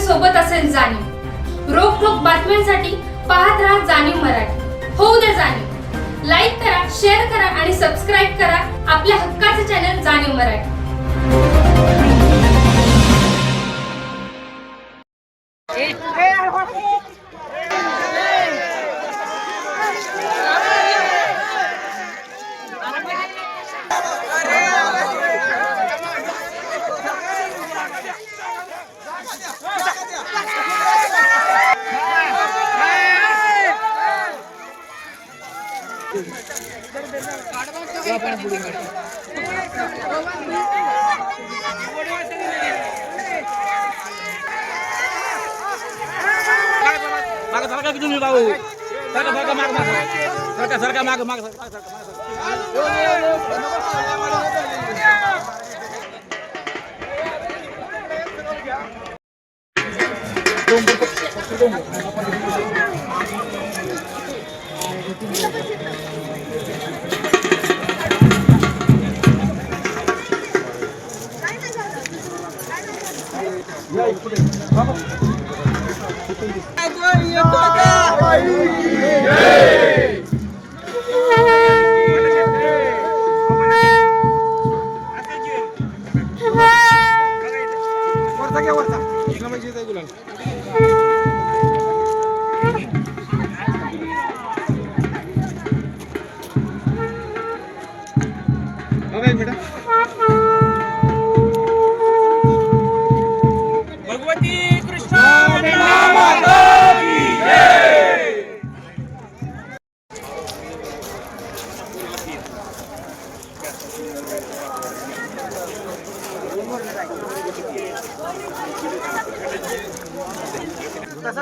सोबत असेल जाणीव। रोखोक बातम्यांसाठी पाहत राहा जाणीव मराठी। होऊ द्या जाणीव। लाईक करा, शेअर करा आणि सबस्क्राईब करा आपल्या हक्काचे चॅनल जाणीव मराठी।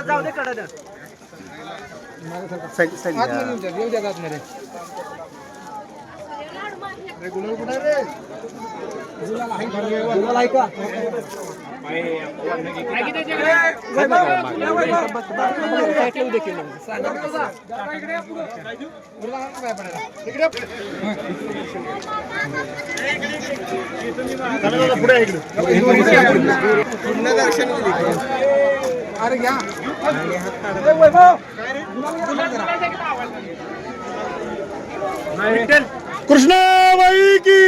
जाऊ दे कडे रेग्युलर कुठे रे अरे घ्या कृष्णाबाई की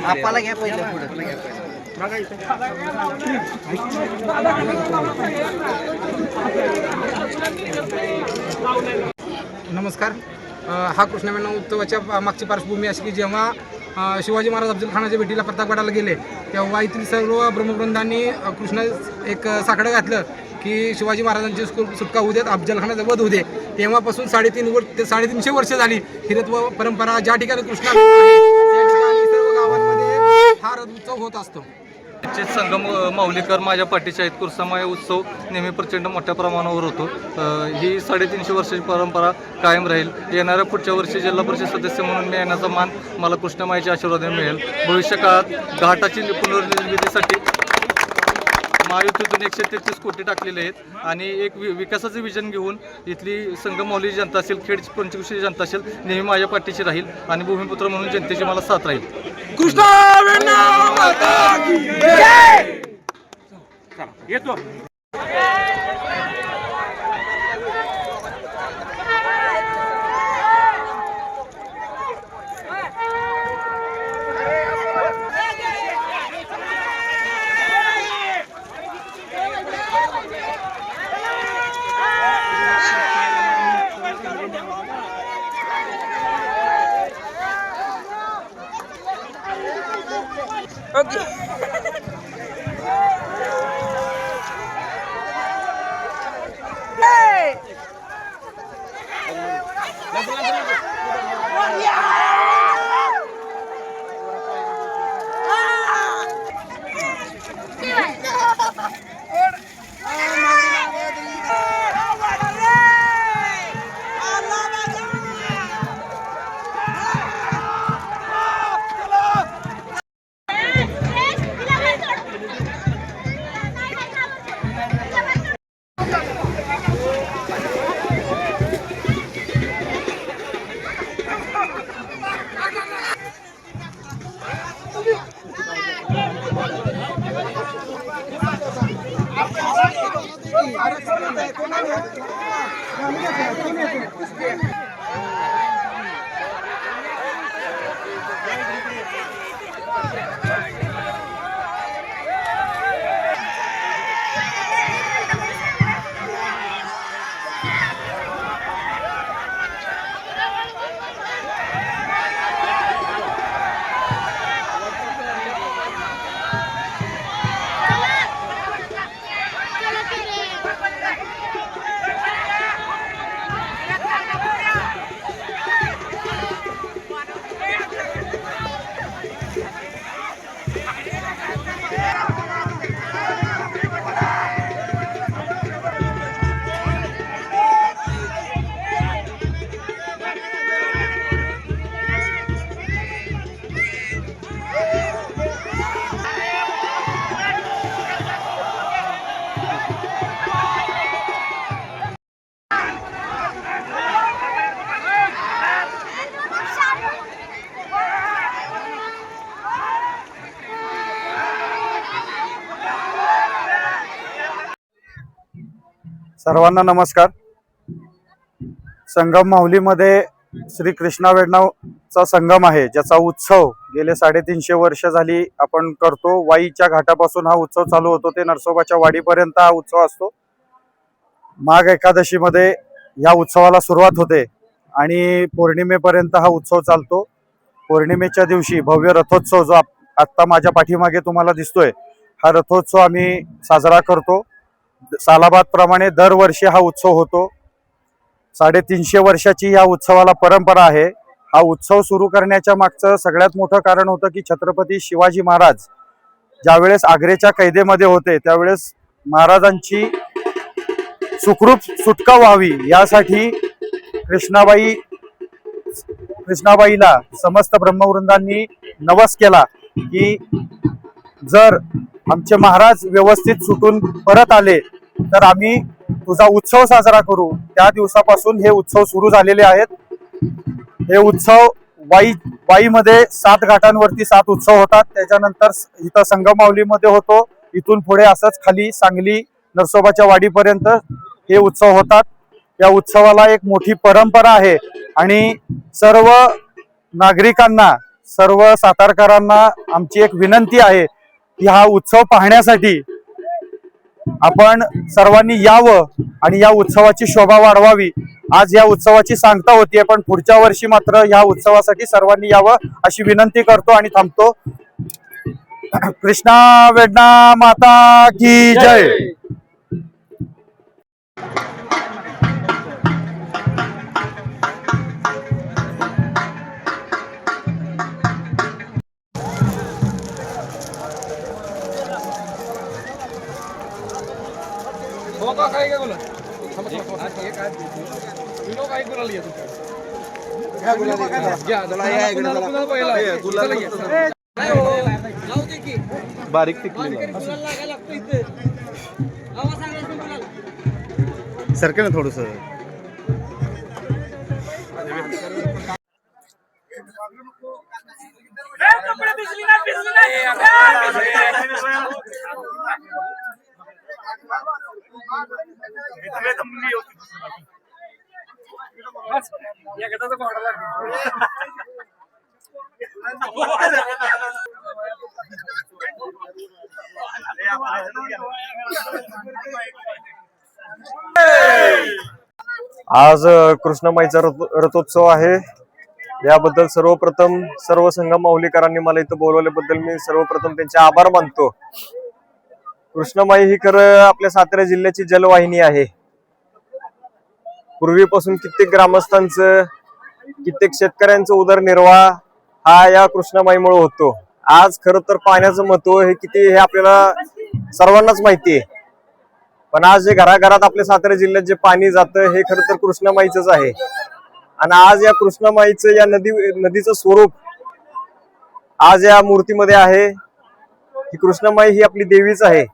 आपाला घ्या पहिलं पुढे नमस्कार। हा कृष्णमेणा उत्सवाच्या मागची पार्श्वभूमी अशी की जेव्हा शिवाजी महाराज अफजल खानाच्या भेटीला प्रतापगडाला गेले तेव्हा इथली सर्व ब्रह्मवृंदांनी कृष्ण एक साकडं घातलं की शिवाजी महाराजांची सुटका होऊ देत, अफजल खानाचा वध होऊ दे। तेव्हापासून 350 वर्ष झाली हिरत्व परंपरा ज्या ठिकाणी कृष्णा त्या ठिकाणी सर्व गावांमध्ये हा रथ उत्सव होत असतो। संगम माऊलीकर माझ्या पाठीचे आहेत। कुरसामाय उत्सव नेहमी प्रचंड मोठ्या प्रमाणावर होतो। ही 350 वर्षाची परंपरा कायम राहील। येणाऱ्या पुढच्या वर्षी जिल्हा परिषद सदस्य म्हणून मी येण्याचा मान मला कृष्णमाईच्या आशीर्वादाने मिळेल। भविष्य काळात घाटाची पुनर्निर्मितीसाठी महायुतीतून 133 कोटी टाकलेले आहेत आणि एक विकासाचं विजन घेऊन इथली संगम माऊली जनता असेल, खेड पंचकृषी जनता असेल नेहमी माझ्या पाठीशी राहील आणि भूमिपुत्र म्हणून जनतेची मला साथ राहील। येतो ओके सर्वांना नमस्कार. संगम माहुलीमध्ये श्री कृष्णा वेडणाचा संगम आहे, ज्याचा उत्सव गेले 350 वर्ष झाली आपण करतो. वाईच्या घाटापासून हा उत्सव चालू होतो ते नरसोबाच्या वाडीपर्यंत हा उत्सव असतो. माघ एकादशीमध्ये या उत्सवाला सुरुवात होते आणि पौर्णिमेपर्यंत हा उत्सव चालतो. पौर्णिमेच्या दिवशी भव्य रथोत्सव जो आत्ता माझ्या पाठीमागे तुम्हाला दिसतोय, हा रथोत्सव आम्ही साजरा करतो. सालाबाद प्रमाणे दरवर्षी हा उत्सव होतो. 350 वर्षाची या उत्सवाला परंपरा आहे. हा उत्सव सुरू करण्याच्या मागचं सगळ्यात मोठं कारण होतं की छत्रपती शिवाजी महाराज ज्यावेळेस आग्र्याच्या कैदेमध्ये होते त्यावेळेस महाराजांची सुखरूप सुटका व्हावी यासाठी कृष्णाबाईला समस्त ब्रह्मवृंदांनी नवस केला की जर आमचे महाराज व्यवस्थित सुटून परत आले तर आम्ही तुझा उत्सव साजरा करू. त्या दिवसापासून हे उत्सव सुरू झालेले आहेत. हे उत्सव वाईमध्ये 7 घाटांवरती 7 उत्सव होतात. त्याच्यानंतर इथं संगम माहुलीमध्ये होतो. इथून पुढे असंच खाली सांगली नरसोबाच्या वाडीपर्यंत हे उत्सव होतात. या उत्सवाला एक मोठी परंपरा आहे आणि सर्व नागरिकांना, सर्व सातारकरांना आमची एक विनंती आहे की हा उत्सव पाहण्यासाठी आपण सर्वांनी यावं आणि या उत्सवाची शोभा वाढवावी. आज या उत्सवाची सांगता होतीये, पण पुढच्या वर्षी मात्र या उत्सवासाठी सर्वांनी यावं अशी विनंती करतो आणि थांबतो. कृष्णा वेडणा माता की जय. बारीक टिकली सरके ना थोडस. आज कृष्णमाईचा रथोत्सव आहे. याबद्दल सर्वप्रथम सर्व संगम माहुलीकरांनी मला इथं बोलवल्याबद्दल मी सर्वप्रथम त्यांचे आभार मानतो. कृष्णमाई ही खरं आपल्या सातारा जिल्ह्याची जलवाहिनी आहे. पूर्वीपासून कित्येक ग्रामस्थांचं, कित्येक शेतकऱ्यांचं उदरनिर्वाह हा या कृष्णमाईमुळे होतो. आज खरं तर पाण्याचं महत्व हे किती हे आपल्याला सर्वांनाच माहिती आहे. पण आज जे घराघरात आपल्या सातारा जिल्ह्यात जे पाणी जातं हे खरं तर कृष्णमाईचंच आहे. आणि आज या कृष्णमाईचं, या नदीचं स्वरूप आज या मूर्तीमध्ये आहे की कृष्णमाई ही आपली देवीच आहे.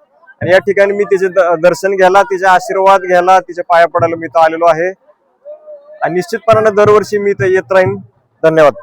आणि या ठिकाणी मी तिचे दर्शन घ्यायला, तिचे आशीर्वाद घ्यायला, तिच्या पाया पडायला मी इथं आलेलो आहे. आणि निश्चितपणाने दरवर्षी मी इथं येत राहीन. धन्यवाद.